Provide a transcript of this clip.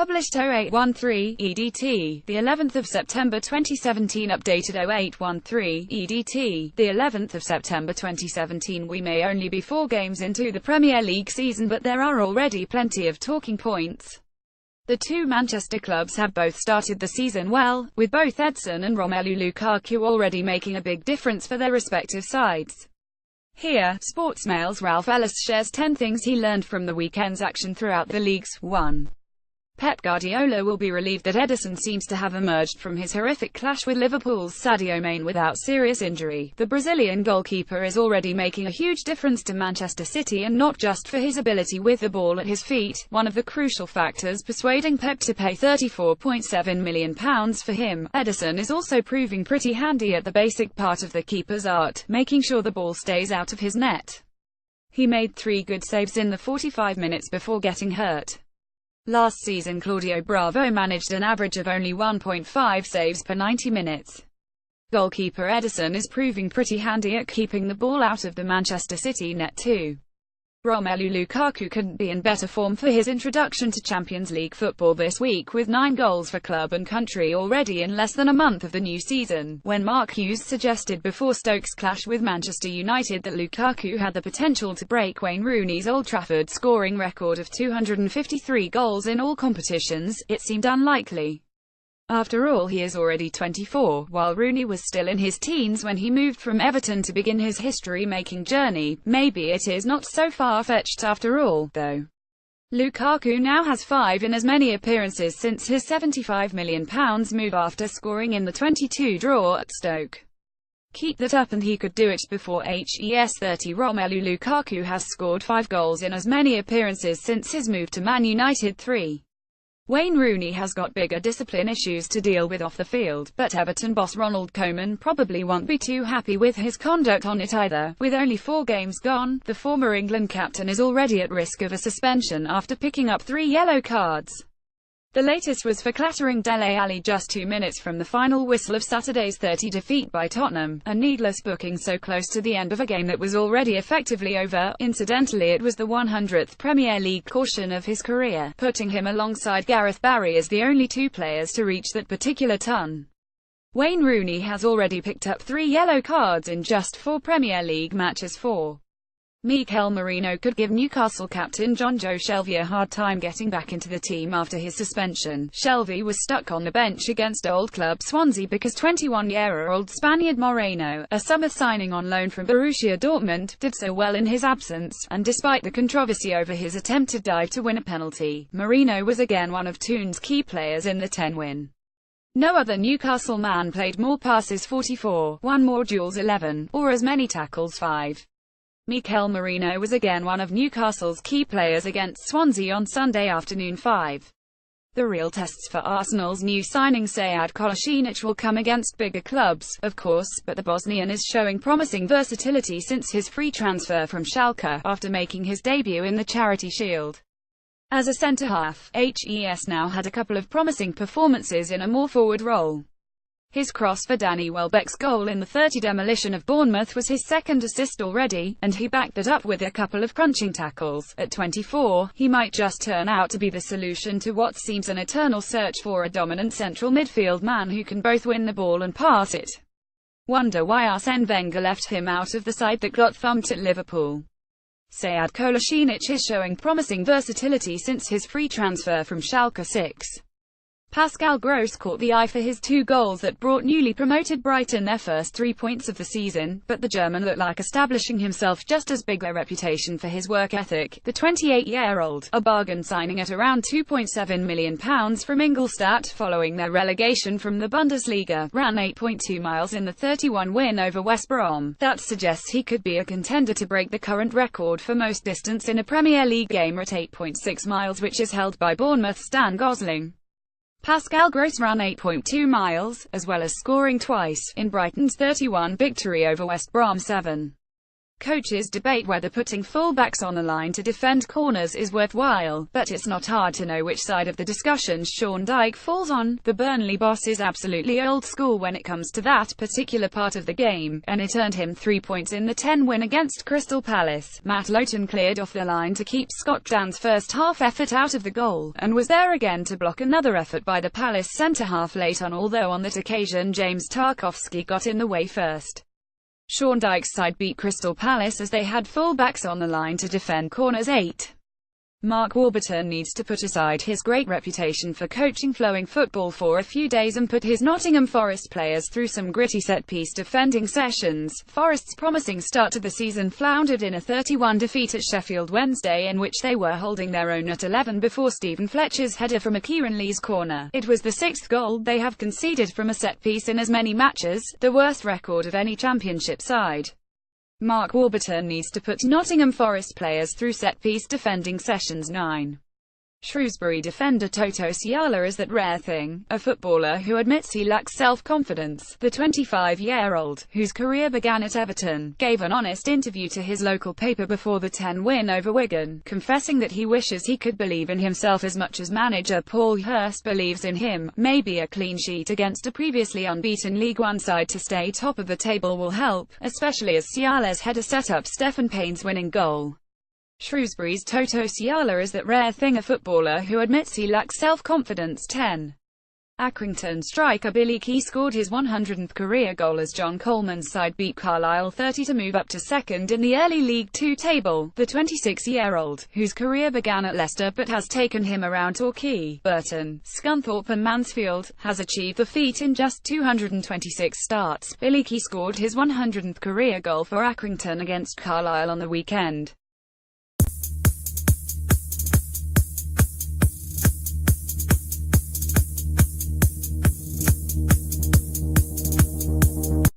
Published 0813 EDT, the 11th of September 2017. Updated 0813 EDT, the 11th of September 2017. We may only be 4 games into the Premier League season, but there are already plenty of talking points. The two Manchester clubs have both started the season well, with both Ederson and Romelu Lukaku already making a big difference for their respective sides. Here, Sportsmail's Ralph Ellis shares 10 things he learned from the weekend's action throughout the leagues. 1. Pep Guardiola will be relieved that Ederson seems to have emerged from his horrific clash with Liverpool's Sadio Mane without serious injury. The Brazilian goalkeeper is already making a huge difference to Manchester City, and not just for his ability with the ball at his feet, one of the crucial factors persuading Pep to pay £34.7 million for him. Ederson is also proving pretty handy at the basic part of the keeper's art, making sure the ball stays out of his net. He made 3 good saves in the 45 minutes before getting hurt. Last season Claudio Bravo managed an average of only 1.5 saves per 90 minutes. Goalkeeper Ederson is proving pretty handy at keeping the ball out of the Manchester City net too. Romelu Lukaku couldn't be in better form for his introduction to Champions League football this week, with 9 goals for club and country already in less than a month of the new season. When Mark Hughes suggested before Stoke's clash with Manchester United that Lukaku had the potential to break Wayne Rooney's Old Trafford scoring record of 253 goals in all competitions, it seemed unlikely. After all, he is already 24, while Rooney was still in his teens when he moved from Everton to begin his history-making journey. Maybe it is not so far-fetched after all, though. Lukaku now has 5 in as many appearances since his £75 million move after scoring in the 22 draw at Stoke. Keep that up and he could do it before HES 30. Romelu Lukaku has scored 5 goals in as many appearances since his move to Man United. 3. Wayne Rooney has got bigger discipline issues to deal with off the field, but Everton boss Ronald Koeman probably won't be too happy with his conduct on it either. With only 4 games gone, the former England captain is already at risk of a suspension after picking up 3 yellow cards. The latest was for clattering Dele Alli just 2 minutes from the final whistle of Saturday's 30 defeat by Tottenham, a needless booking so close to the end of a game that was already effectively over. Incidentally, it was the 100th Premier League caution of his career, putting him alongside Gareth Barry as the only 2 players to reach that particular ton. Wayne Rooney has already picked up 3 yellow cards in just 4 Premier League matches. 4. Mikel Merino could give Newcastle captain Jonjo Shelvey a hard time getting back into the team after his suspension. Shelvey was stuck on the bench against old club Swansea because 21-year-old Spaniard Moreno, a summer signing on loan from Borussia Dortmund, did so well in his absence, and despite the controversy over his attempted dive to win a penalty, Merino was again one of Toon's key players in the 10 win. No other Newcastle man played more passes 44, won more duels 11, or as many tackles 5. Mikel Merino was again one of Newcastle's key players against Swansea on Sunday afternoon. 5. The real tests for Arsenal's new signing Sead Kolasinac will come against bigger clubs, of course, but the Bosnian is showing promising versatility since his free transfer from Schalke, after making his debut in the Charity Shield. As a centre-half, HES now had a couple of promising performances in a more forward role. His cross for Danny Welbeck's goal in the 30 demolition of Bournemouth was his 2nd assist already, and he backed that up with a couple of crunching tackles. At 24, he might just turn out to be the solution to what seems an eternal search for a dominant central midfield man who can both win the ball and pass it. Wonder why Arsene Wenger left him out of the side that got thumped at Liverpool. Sead Kolasinac is showing promising versatility since his free transfer from Schalke. 6. Pascal Gross caught the eye for his 2 goals that brought newly promoted Brighton their first 3 points of the season, but the German looked like establishing himself just as big a reputation for his work ethic. The 28-year-old, a bargain signing at around £2.7 million from Ingolstadt following their relegation from the Bundesliga, ran 8.2 miles in the 31 win over West Brom. That suggests he could be a contender to break the current record for most distance in a Premier League game at 8.6 miles, which is held by Bournemouth's Stan Gosling. Pascal Gross ran 8.2 miles, as well as scoring twice, in Brighton's 3-1 victory over West Brom. 7. Coaches debate whether putting fullbacks on the line to defend corners is worthwhile, but it's not hard to know which side of the discussion Sean Dyche falls on. The Burnley boss is absolutely old school when it comes to that particular part of the game, and it earned him 3 points in the 10 win against Crystal Palace. Matt Lowton cleared off the line to keep Scott Dan's first half effort out of the goal, and was there again to block another effort by the Palace centre-half late on, although on that occasion James Tarkowski got in the way first. Sean Dyche's side beat Crystal Palace as they had full-backs on the line to defend corners. 8. Mark Warburton needs to put aside his great reputation for coaching flowing football for a few days and put his Nottingham Forest players through some gritty set-piece defending sessions. Forest's promising start to the season floundered in a 3-1 defeat at Sheffield Wednesday, in which they were holding their own at 11 before Stephen Fletcher's header from a Kieran Lee's corner. It was the 6th goal they have conceded from a set-piece in as many matches, the worst record of any championship side. Mark Warburton needs to put Nottingham Forest players through set-piece defending sessions. 9. Shrewsbury defender Toto Ciala is that rare thing, a footballer who admits he lacks self-confidence. The 25-year-old, whose career began at Everton, gave an honest interview to his local paper before the 10 win over Wigan, confessing that he wishes he could believe in himself as much as manager Paul Hurst believes in him. Maybe a clean sheet against a previously unbeaten League One side to stay top of the table will help, especially as Ciala's header set up Stephen Payne's winning goal. Shrewsbury's Toto Ciala is that rare thing, a footballer who admits he lacks self-confidence. 10. Accrington striker Billy Key scored his 100th career goal as John Coleman's side beat Carlisle 30 to move up to second in the early League Two table. The 26-year-old, whose career began at Leicester but has taken him around Torquay, Burton, Scunthorpe and Mansfield, has achieved the feat in just 226 starts. Billy Key scored his 100th career goal for Accrington against Carlisle on the weekend.